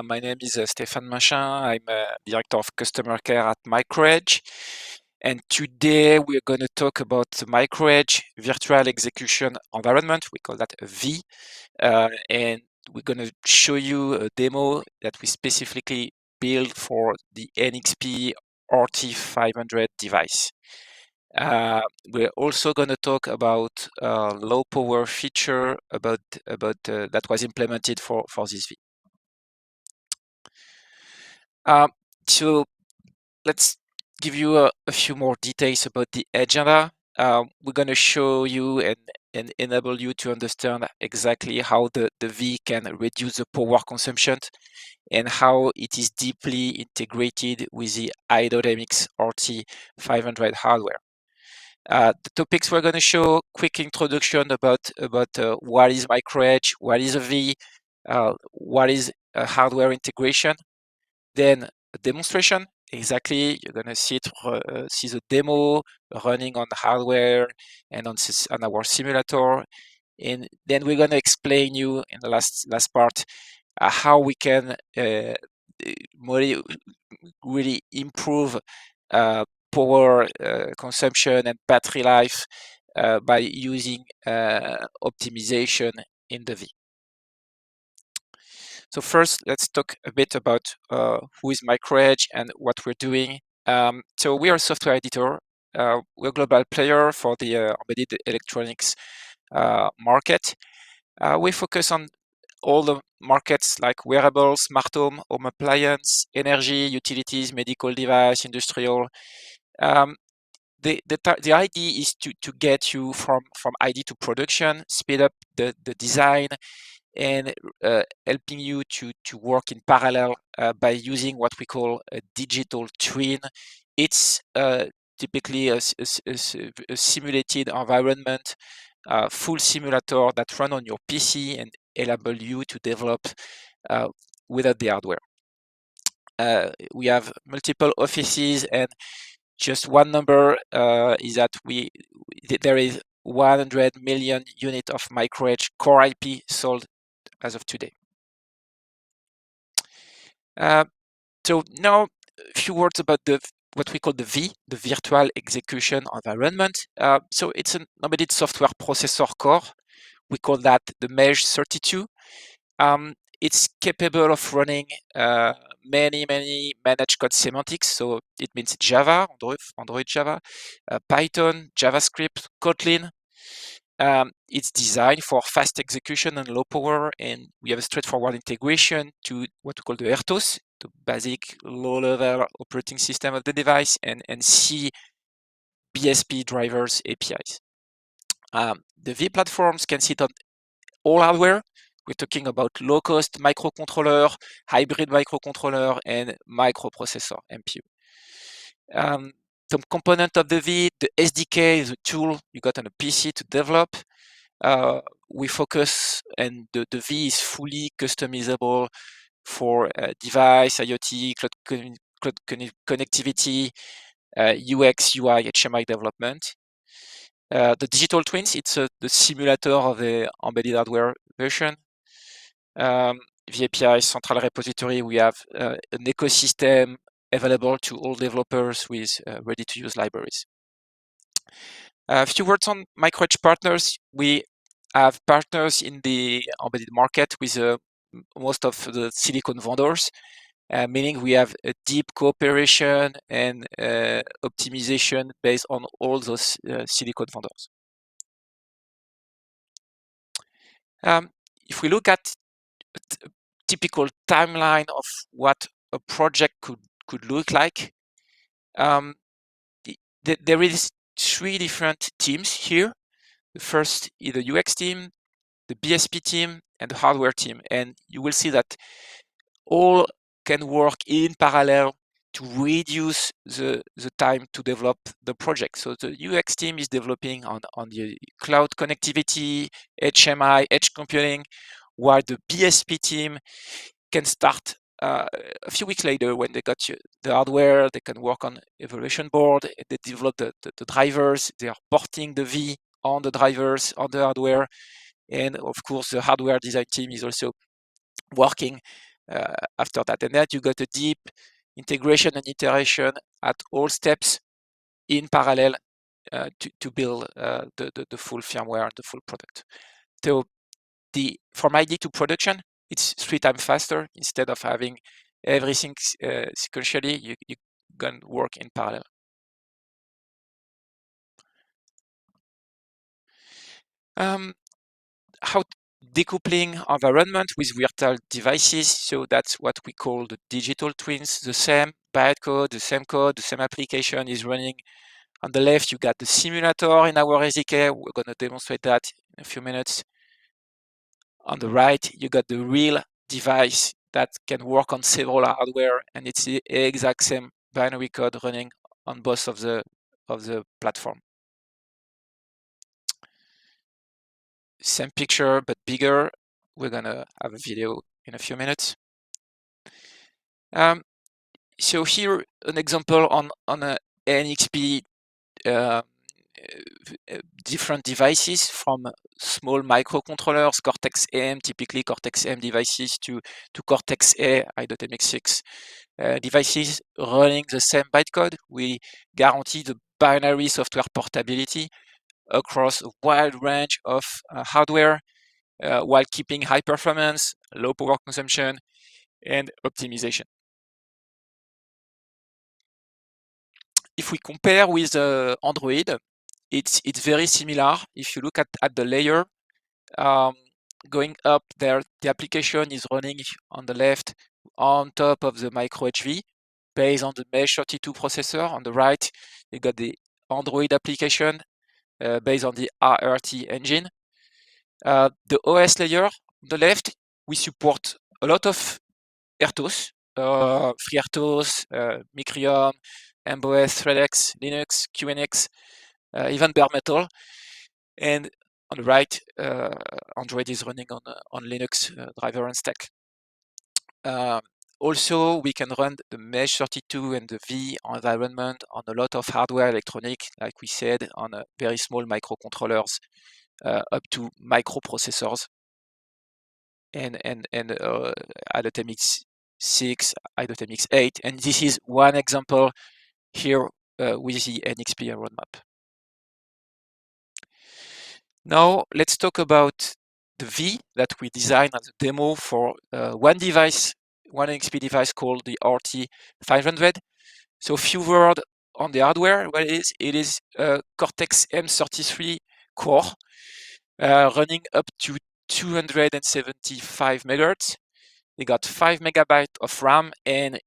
My name is Stéphane Machin. I'm Director of Customer Care at MicroEdge. And today we're going to talk about the MicroEdge Virtual Execution Environment. We call that a V. And we're going to show you a demo that we specifically built for the NXP RT500 device. We're also going to talk about low power feature that was implemented for this V. So let's give you a few more details about the agenda. We're going to show you and enable you to understand exactly how the V can reduce the power consumption and how it is deeply integrated with the i.MX RT500 hardware. The topics we're going to show: quick introduction about what is MicroEdge, what is a V, what is a hardware integration. Then a demonstration. Exactly, you're going to see the demo running on the hardware and on our simulator. And then we're going to explain you in the last part how we can really improve power consumption and battery life by using optimization in the V. So first, let's talk a bit about who is MicroEdge and what we're doing. So we are a software editor. We're a global player for the embedded electronics market. We focus on all the markets like wearables, smart home appliance, energy, utilities, medical device, industrial. The idea is to get you from idea to production, speed up the design, and helping you to work in parallel by using what we call a digital twin. It's typically a simulated environment, full simulator that run on your PC and enable you to develop without the hardware. We have multiple offices, and just one number is that there is 100 million units of MicroEdge core IP sold as of today. So now a few words about what we call the V, the Virtual Execution Environment. So it's an embedded software processor core. We call that the MEJ32. It's capable of running many managed code semantics. So it means Java, Android Java, Python, JavaScript, Kotlin. It's designed for fast execution and low power, and we have a straightforward integration to what we call the RTOS, the basic low-level operating system of the device, and C BSP drivers APIs. The V platforms can sit on all hardware. We're talking about low-cost microcontroller, hybrid microcontroller, and microprocessor MPU. Some component of the V, the SDK is a tool you got on a PC to develop. We focus, and the V is fully customizable for device, IoT, cloud connectivity, UX, UI, HMI development. The digital twins, it's the simulator of the embedded hardware version. The API central repository, we have an ecosystem available to all developers with ready-to-use libraries. A few words on MicroEdge partners. We have partners in the embedded market with most of the silicon vendors, meaning we have a deep cooperation and optimization based on all those silicon vendors. If we look at a typical timeline of what a project could look like, there is 3 different teams here. The first is the UX team, the BSP team, and the hardware team. And you will see that all can work in parallel to reduce the time to develop the project. So the UX team is developing on the cloud connectivity, HMI, edge computing, while the BSP team can start a few weeks later when they got the hardware. They can work on evaluation board. They develop the drivers. They are porting the V on the drivers, on the hardware. And of course, the hardware design team is also working after that. And then you got a deep integration and iteration at all steps in parallel to build the full firmware and the full product. So from idea to production, it's 3 times faster. Instead of having everything sequentially, you can work in parallel. How decoupling environment with virtual devices. So that's what we call the digital twins. The same bytecode, the same application is running. On the left, you got the simulator in our SDK. We're going to demonstrate that in a few minutes. On the right, you got the real device that can work on several hardware, and it's the exact same binary code running on both of the platform. Same picture, but bigger. We're gonna have a video in a few minutes. So here, an example on a NXP different devices, from small microcontrollers, Cortex-M, typically Cortex-M devices, to Cortex-A, i.MX6 devices running the same bytecode. We guarantee the binary software portability across a wide range of hardware while keeping high performance, low power consumption, and optimization. If we compare with Android, it's very similar. If you look at the layer, going up there, the application is running on the left on top of the micro HV based on the Mesh32 processor. On the right, you got the Android application based on the RRT engine. The OS layer on the left, we support a lot of RTOS, FreeRTOS, Micrium, MBOS, ThreadX, Linux, QNX, even bare metal. And on the right, Android is running on Linux driver and stack. Also, we can run the Mesh32 and the V environment on a lot of hardware electronic, like we said, on a very small microcontrollers up to microprocessors and i.MX6, i.MX8. And this is one example here with the NXP roadmap. Now let's talk about the V that we designed as a demo for one device, one NXP device called the RT500. So a few words on the hardware. What it is? It is a Cortex M33 core running up to 275 megahertz. They got 5 megabytes of RAM and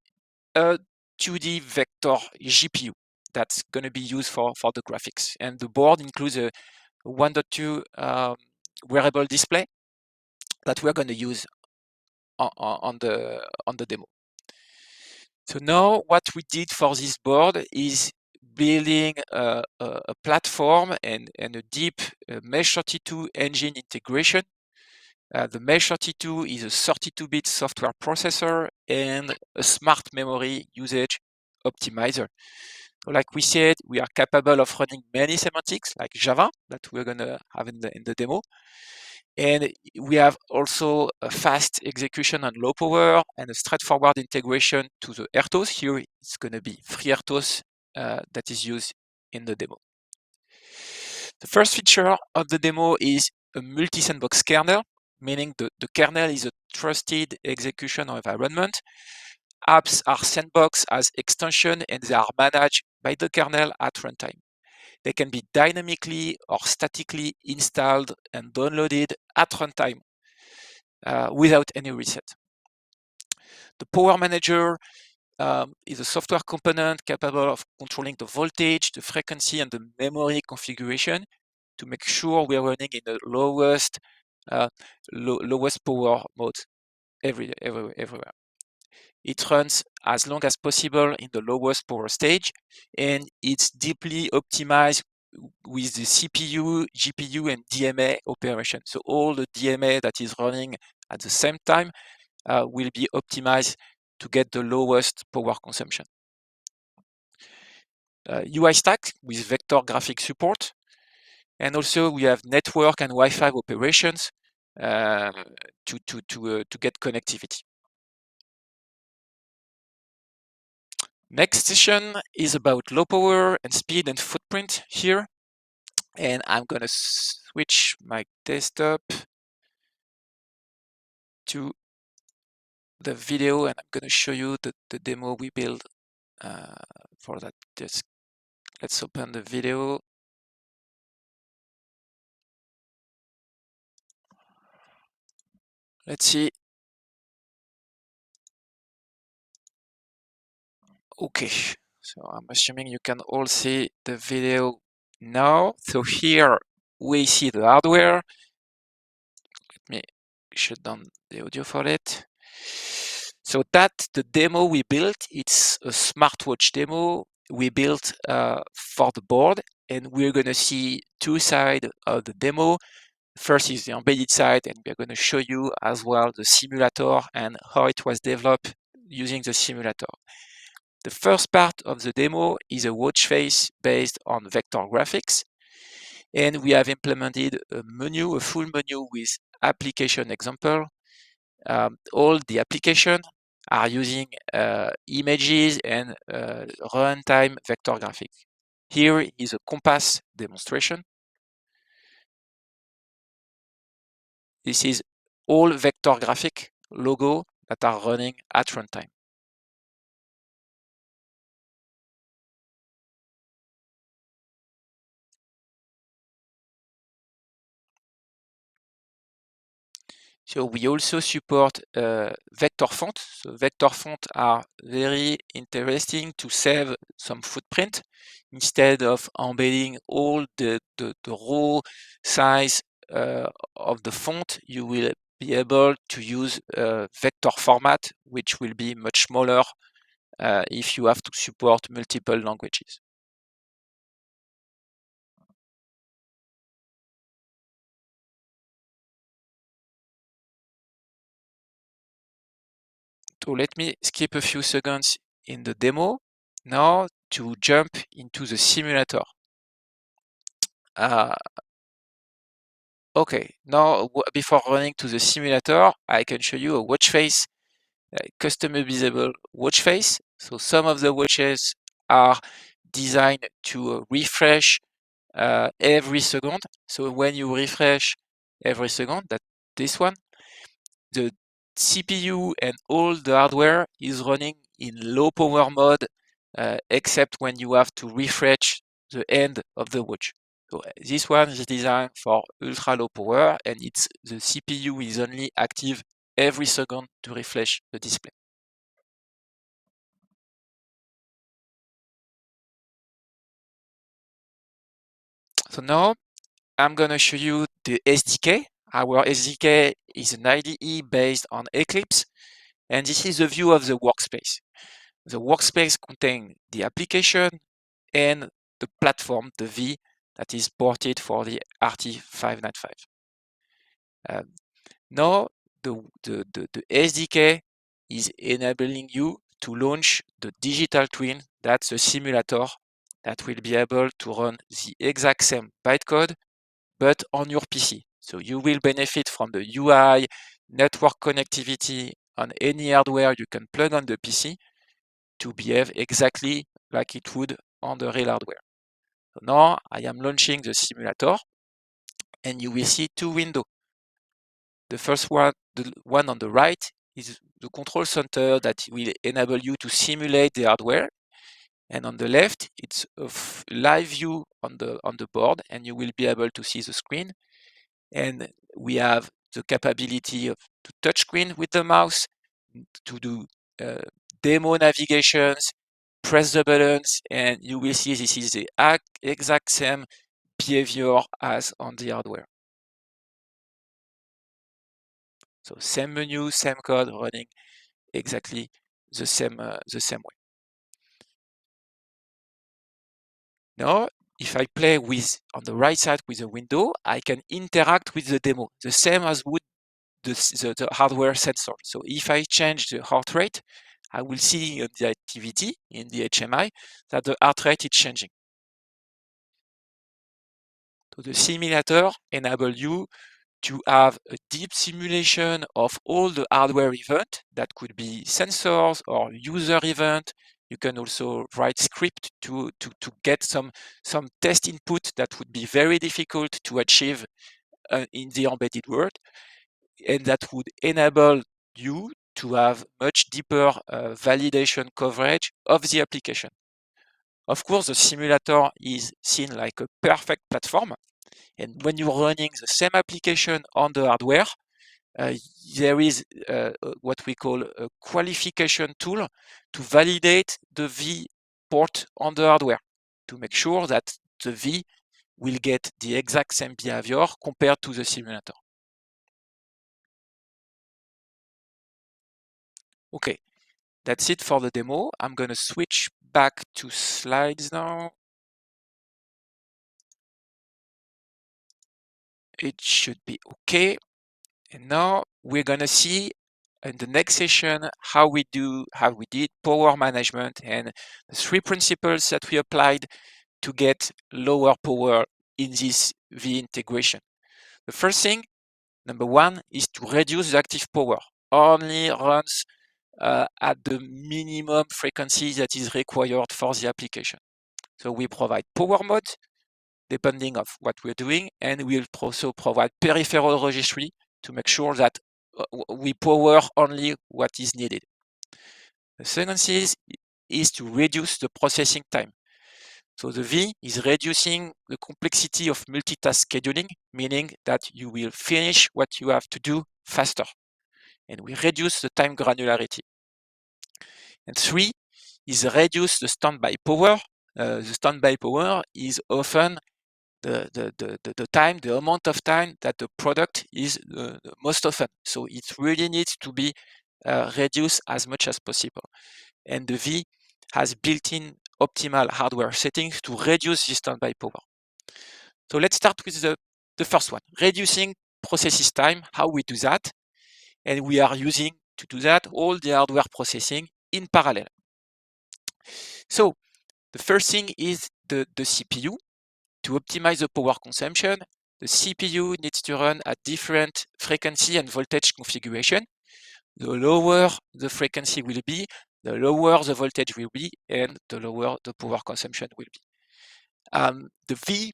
a 2D vector GPU that's going to be used for the graphics. And the board includes a 1.2 wearable display that we're going to use on the demo. So now what we did for this board is building a platform and a deep Mesh32 engine integration. The Mesh32 is a 32-bit software processor and a smart memory usage optimizer. So like we said, we are capable of running many semantics like Java that we're going to have in the demo. And we have also a fast execution on low power and a straightforward integration to the RTOS. Here it's going to be FreeRTOS that is used in the demo. The first feature of the demo is a multi-sandbox kernel, meaning the kernel is a trusted execution environment. Apps are sandboxed as extension and they are managed by the kernel at runtime. They can be dynamically or statically installed and downloaded at runtime without any reset. The Power Manager is a software component capable of controlling the voltage, the frequency, and the memory configuration to make sure we are running in the lowest power mode everywhere. It runs as long as possible in the lowest power stage, and it's deeply optimized with the CPU, GPU, and DMA operation. So all the DMA that is running at the same time will be optimized to get the lowest power consumption. UI stack with vector graphic support. And also we have network and Wi-Fi operations to get connectivity. Next session is about low power and speed and footprint here. And I'm gonna switch my desktop to the video, and I'm gonna show you the demo we built for that. Just let's open the video. Let's see. Okay, so I'm assuming you can all see the video now. So here we see the hardware. Let me shut down the audio for it. So that's the demo we built. It's a smartwatch demo we built for the board, and we're going to see two sides of the demo. First is the embedded side, and we're going to show you as well the simulator and how it was developed using the simulator. The first part of the demo is a watch face based on vector graphics, and we have implemented a menu, a full menu with application example. All the application are using images and runtime vector graphics. Here is a compass demonstration. This is all vector graphic logo that are running at runtime. So we also support vector font. So vector font are very interesting to save some footprint instead of embedding all the raw size of the font. You will be able to use vector format, which will be much smaller if you have to support multiple languages. So let me skip a few seconds in the demo now to jump into the simulator. Okay, now before running to the simulator, I can show you a watch face, customizable watch face. So some of the watches are designed to refresh every second. So when you refresh every second, that this one, the CPU and all the hardware is running in low power mode, except when you have to refresh the end of the watch. So this one is designed for ultra low power, and it's the CPU is only active every second to refresh the display. So now I'm gonna show you the SDK. Our SDK is an IDE based on Eclipse, and this is the view of the workspace. The workspace contains the application and the platform, the V, that is ported for the RT595. Now, the SDK is enabling you to launch the digital twin, that's a simulator that will be able to run the exact same bytecode, but on your PC. So you will benefit from the UI, network connectivity on any hardware you can plug on the PC to behave exactly like it would on the real hardware. So now I am launching the simulator, and you will see two windows. The first one, the one on the right, is the control center that will enable you to simulate the hardware. And on the left, it's a live view on the board, and you will be able to see the screen. And we have the capability of to touch screen with the mouse, to do demo navigations, press the buttons, and you will see this is the exact same behavior as on the hardware. So same menu, same code running exactly the same way. Now, if I play with on the right side with the window, I can interact with the demo, the same as would the hardware sensor. So if I change the heart rate, I will see in the activity in the HMI that the heart rate is changing. So the simulator enable you to have a deep simulation of all the hardware event that could be sensors or user event, You can also write script to get some test input that would be very difficult to achieve in the embedded world, and that would enable you to have much deeper validation coverage of the application. Of course, the simulator is seen like a perfect platform, and when you're running the same application on the hardware, there is what we call a qualification tool to validate the V port on the hardware to make sure that the V will get the exact same behavior compared to the simulator. Okay, that's it for the demo. I'm going to switch back to slides now. It should be okay. And now we're going to see in the next session how we did power management and the 3 principles that we applied to get lower power in this V integration. The first thing, number 1, is to reduce the active power. Only runs at the minimum frequency that is required for the application. So we provide power mode depending of what we're doing, and we'll also provide peripheral registry to make sure that we power only what is needed. The second thing is to reduce the processing time. So the V is reducing the complexity of multitask scheduling, meaning that you will finish what you have to do faster. And we reduce the time granularity. And 3 is reduce the standby power. The standby power is often the time, the amount of time that the product is most often. So it really needs to be reduced as much as possible. And the V has built-in optimal hardware settings to reduce the standby power. So let's start with the first one, reducing processes time, how we do that. And we are using, to do that, all the hardware processing in parallel. So the first thing is the CPU. To optimize the power consumption, the CPU needs to run at different frequency and voltage configuration. The lower the frequency will be, the lower the voltage will be, and the lower the power consumption will be. The V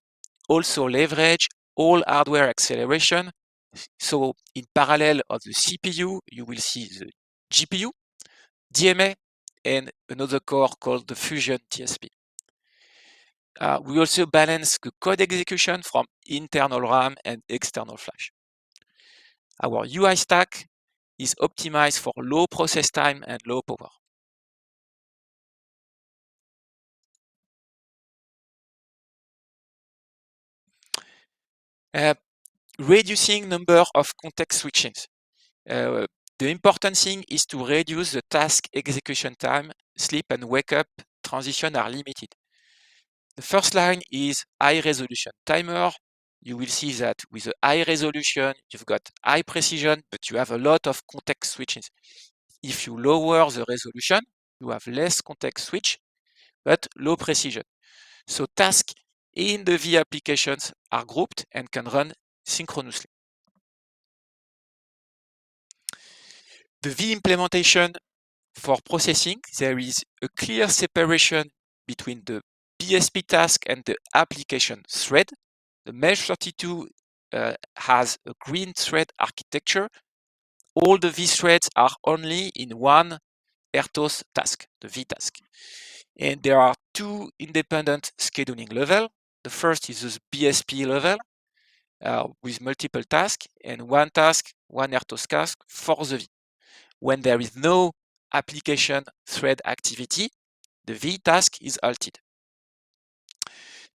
also leverage all hardware acceleration. So in parallel of the CPU, you will see the GPU, DMA, and another core called the Fusion TSP. We also balance the code execution from internal RAM and external flash. Our UI stack is optimized for low process time and low power. Reducing number of context switches. The important thing is to reduce the task execution time. Sleep and wake up transition are limited. The first line is high resolution timer. You will see that with a high resolution, you've got high precision, but you have a lot of context switches. If you lower the resolution, you have less context switch, but low precision. So tasks in the V applications are grouped and can run synchronously. The V implementation for processing, there is a clear separation between the BSP task and the application thread. The Mesh32 has a green thread architecture. All the V threads are only in one RTOS task, the V task. And there are 2 independent scheduling levels. The first is the BSP level with multiple tasks, and one task, one RTOS task for the V. When there is no application thread activity, the V task is halted.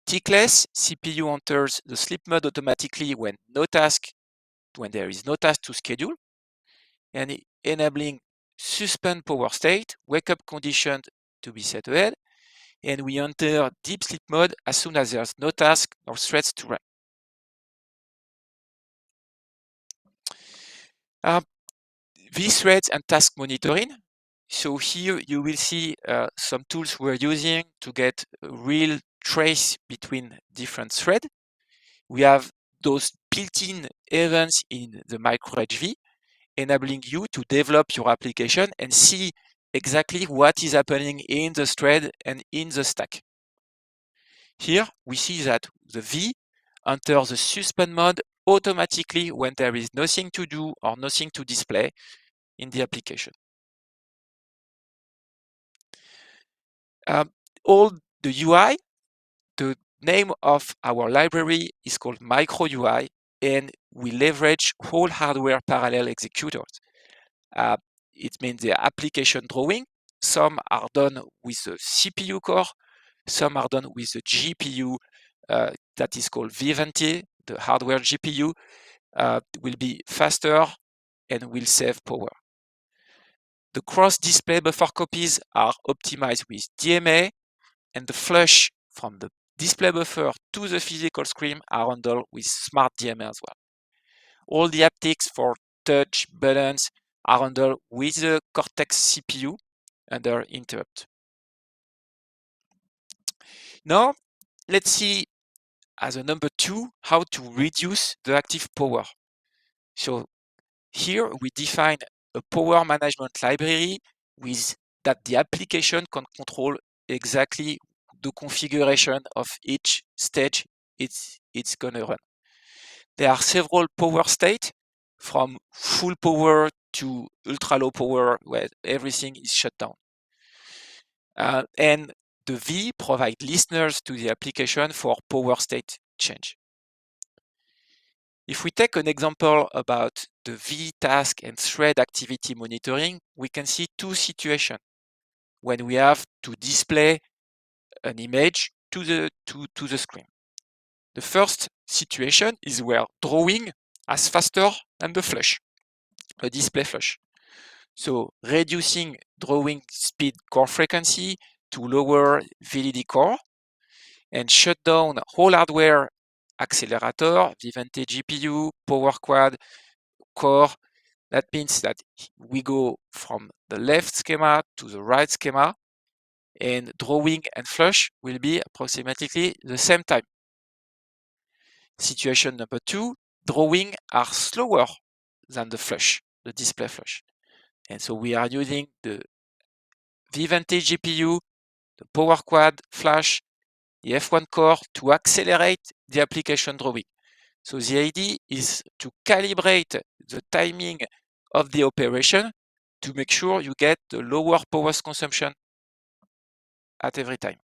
Tickless, CPU enters the sleep mode automatically when there is no task to schedule, and enabling suspend power state, wake up condition to be set ahead, and we enter deep sleep mode as soon as there's no task or threads to run. vThreads and task monitoring. So here you will see some tools we're using to get a real trace between different threads. We have those built-in events in the MicroHV, enabling you to develop your application and see exactly what is happening in the thread and in the stack. Here we see that the V enters the suspend mode automatically when there is nothing to do or nothing to display in the application. All the UI, the name of our library is called MicroUI, and we leverage whole hardware parallel executors. It means the application drawing. Some are done with the CPU core, some are done with the GPU that is called Vivante. The hardware GPU will be faster and will save power. The cross-display buffer copies are optimized with DMA, and the flush from the display buffer to the physical screen are handled with smart DMA as well. All the haptics for touch buttons are handled with the Cortex CPU under interrupt. Now, let's see as a number 2 how to reduce the active power. So here we define a power management library with that the application can control exactly the configuration of each stage it's gonna run. There are several power states from full power to ultra low power where everything is shut down. And the V provides listeners to the application for power state change. If we take an example about the V task and thread activity monitoring, we can see two situations when we have to display an image to the screen. The first situation is where drawing is faster than the flush, a display flush. So reducing drawing speed core frequency to lower VDD core and shut down whole hardware accelerator, Vivante GPU, power quad, core. That means that we go from the left schema to the right schema, and drawing and flush will be approximately the same time. Situation number 2, drawing are slower than the flush, the display flush. And so we are using the Vivante GPU, the power quad flash, the F1 core to accelerate the application drawing. So the idea is to calibrate the timing of the operation to make sure you get the lower power consumption at every time.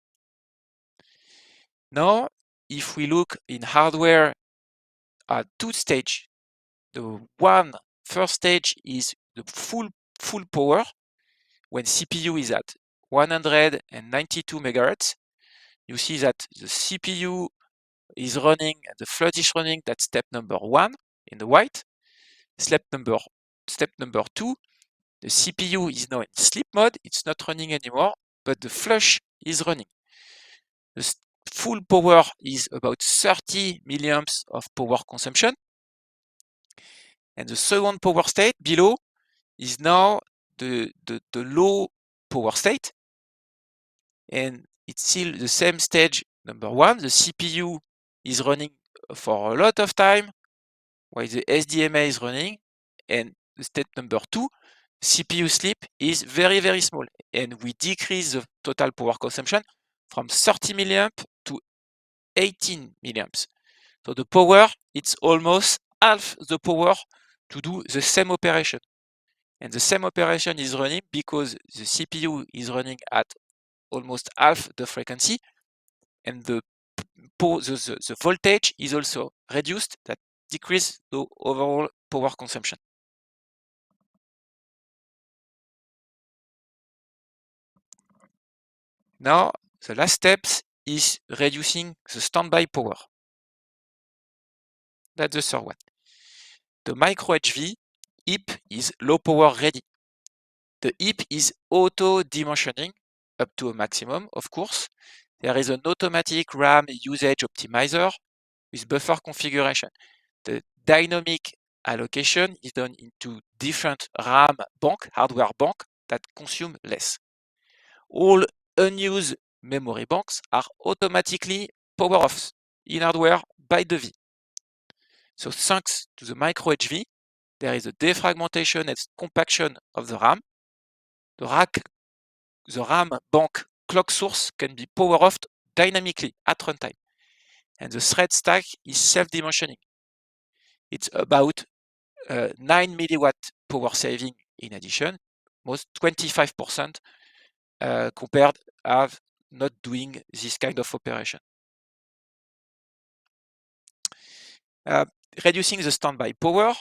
Now, if we look in hardware at two stages, the first stage is the full power when CPU is at 192 megahertz. You see that the CPU is running and the flood is running. That's step number 1 in the white. Step number 2, the CPU is now in sleep mode. It's not running anymore, but the flush is running. The full power is about 30 milliamps of power consumption. And the second power state below is now the low power state. And it's still the same stage number 1. The CPU is running for a lot of time while the SDMA is running. And the state number 2, CPU sleep is very, very small. And we decrease the total power consumption from 30 milliamps to 18 milliamps. So the power, it's almost half the power to do the same operation. And the same operation is running because the CPU is running at almost half the frequency, and the voltage is also reduced, that decreases the overall power consumption. Now, the last step is reducing the standby power. That's the third one. The micro HV heap is low power ready. The heap is auto dimensioning up to a maximum, of course. There is an automatic RAM usage optimizer with buffer configuration. The dynamic allocation is done into different RAM bank, hardware bank that consume less. All unused memory banks are automatically power off in hardware by the V. So thanks to the micro HV, there is a defragmentation and compaction of the RAM. The rack the RAM bank clock source can be power off dynamically at runtime. And the thread stack is self-dimensioning. It's about 9 milliwatt power saving in addition, most 25% compared of not doing this kind of operation. Reducing the standby power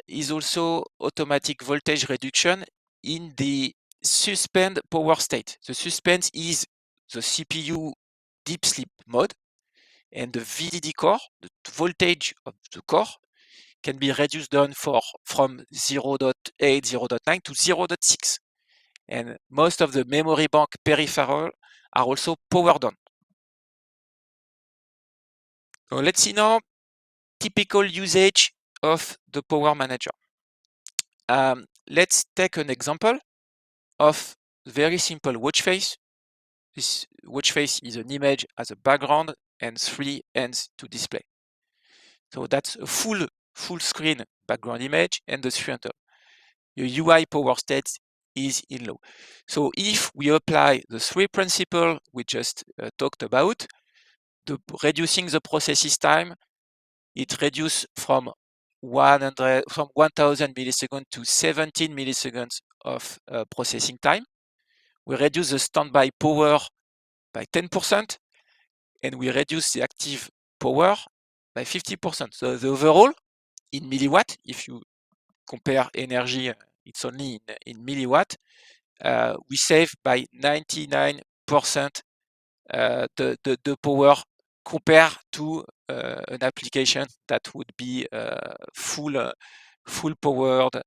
is also automatic voltage reduction in the suspend power state. The suspend is the CPU deep sleep mode, and the VDD core, the voltage of the core, can be reduced down from 0.8, 0.9 to 0.6. And most of the memory bank peripheral are also powered down. So let's see now typical usage of the Power Manager. Let's take an example of very simple watch face. This watch face is an image as a background and 3 ends to display. So that's a full screen background image and the 3 ends. Your UI power state is in low. So if we apply the 3 principles we just talked about, reducing the processes time, it reduces from 1000 milliseconds to 17 milliseconds of processing time. We reduce the standby power by 10%, and we reduce the active power by 50%. So the overall, in milliwatt, if you compare energy, it's only in milliwatt, we save by 99% the power compared to an application that would be full powered.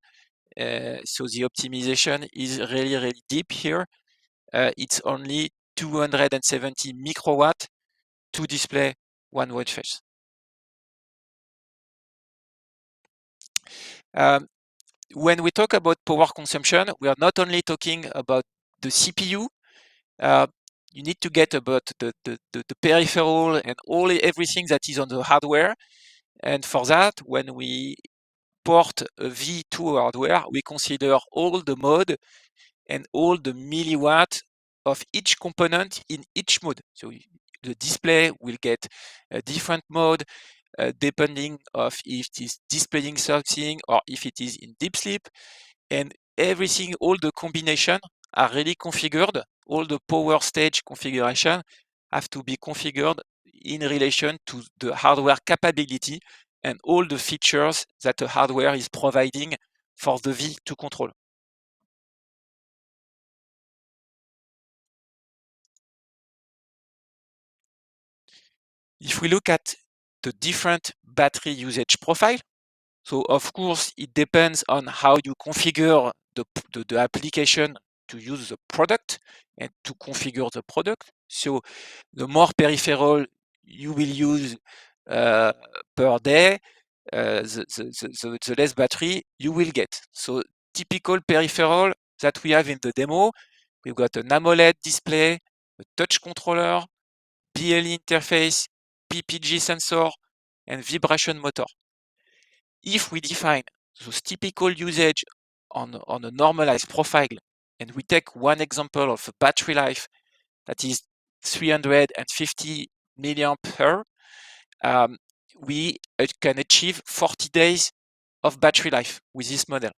So the optimization is really deep here. It's only 270 microwatt to display one watch face. When we talk about power consumption, we are not only talking about the CPU. You need to get about the peripheral and everything that is on the hardware. And for that, when we port a V to hardware, we consider all the mode and all the milliwatt of each component in each mode. So the display will get a different mode depending of if it is displaying something or if it is in deep sleep. And everything, all the combination are really configured. All the power stage configuration have to be configured in relation to the hardware capability and all the features that the hardware is providing for the V to control. If we look at the different battery usage profile, so of course it depends on how you configure the application to use the product and to configure the product. So the more peripheral you will use per day, the less battery you will get. So typical peripheral that we have in the demo, we've got an AMOLED display, a touch controller, BLE interface, PPG sensor, and vibration motor. If we define those typical usage on a normalized profile, and we take one example of a battery life that is 350 milliamp hour, we can achieve 40 days of battery life with this model.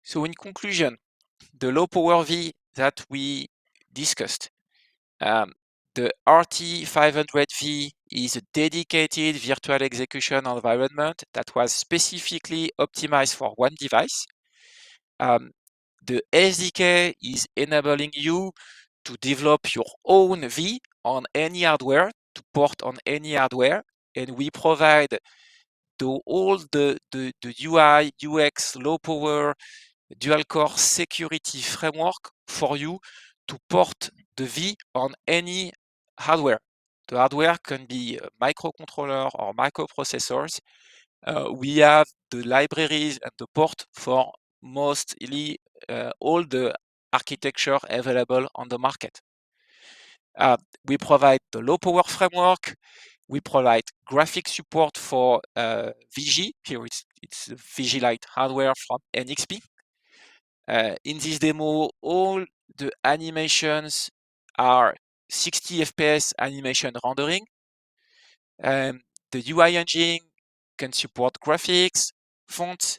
So in conclusion, the low power V that we discussed, the RT500V is a dedicated virtual execution environment that was specifically optimized for one device. The SDK is enabling you to develop your own V on any hardware, to port on any hardware, and we provide all the UI, UX, low power, dual core security framework for you to port the V on any hardware. The hardware can be a microcontroller or microprocessors. We have the libraries and the port for mostly all the architecture available on the market. We provide the low power framework. We provide graphic support for VG. Here it's VG Lite hardware from NXP. In this demo, all the animations are 60 FPS animation rendering. The UI engine can support graphics, fonts,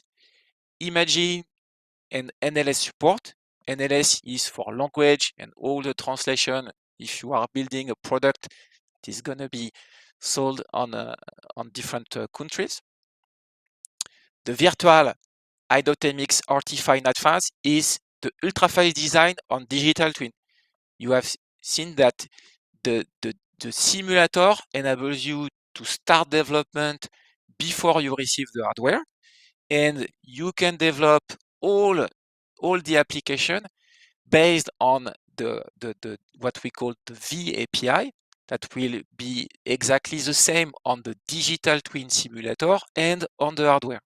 imaging, and NLS support. NLS is for language and all the translation. If you are building a product, it is going to be sold on different countries. The virtual i.MX RT5 NatFaz is the ultraface design on digital twin. You have seen that the simulator enables you to start development before you receive the hardware, and you can develop all the application based on the what we call the V API that will be exactly the same on the digital twin simulator and on the hardware.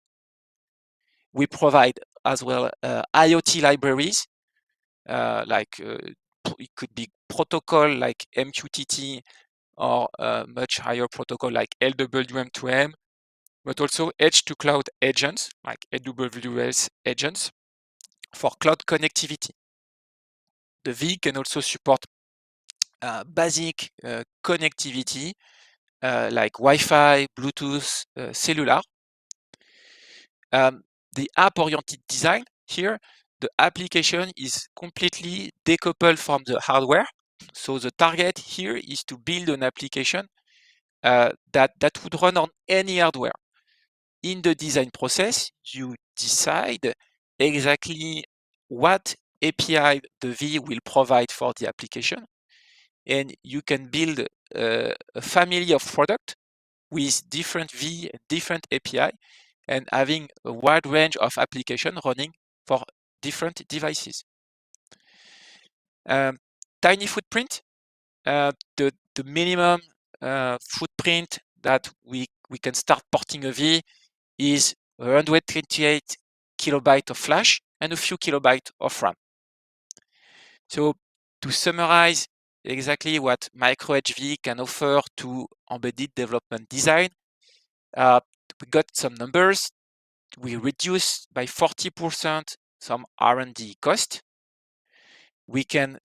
We provide as well IoT libraries, like it could be protocol like MQTT or much higher protocol like LWM2M, but also edge to cloud agents like AWS agents for cloud connectivity. The V can also support basic connectivity like Wi-Fi, Bluetooth, cellular. The app-oriented design here, the application is completely decoupled from the hardware. So the target here is to build an application that would run on any hardware. In the design process, you decide exactly what API the V will provide for the application, and you can build a family of products with different V, different API, and having a wide range of applications running for different devices. Tiny footprint, the minimum footprint that we can start porting a V is 128 kilobytes of flash and a few kilobytes of RAM. So to summarize exactly what MicroEdge can offer to embedded development design, we got some numbers. We reduce by 40% some R&D cost. We can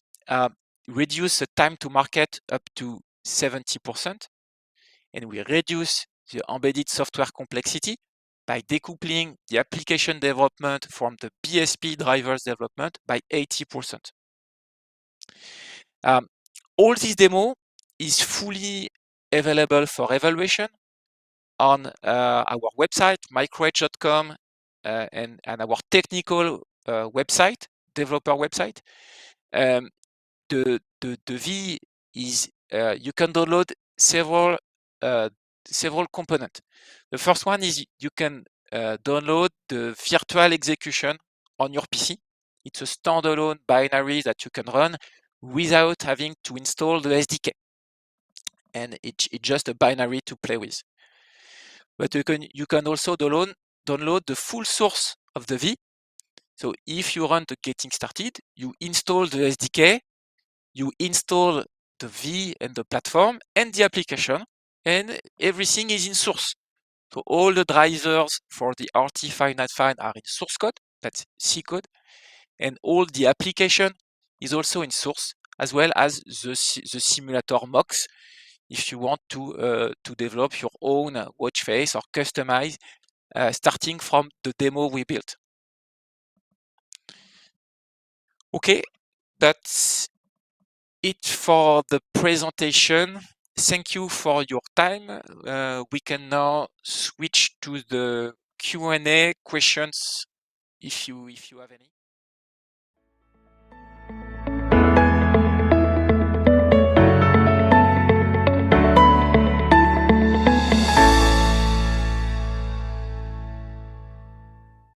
reduce the time to market up to 70%, and we reduce the embedded software complexity by decoupling the application development from the BSP drivers development by 80%. All this demo is fully available for evaluation on our website, microedge.com, and our technical website, developer website. The V is you can download several components. The first one is you can download the virtual execution on your PC. It's a standalone binary that you can run without having to install the SDK, and it's just a binary to play with. But you can also download the full source of the V. So if you run the getting started, you install the SDK, you install the V and the platform and the application, and everything is in source. So all the drivers for the RT5 NatFaz are in source code, that's C code, and all the application is also in source, as well as the simulator mocks if you want to develop your own watch face or customize starting from the demo we built. Okay, that's it for the presentation. Thank you for your time. We can now switch to the Q&A questions if you have any.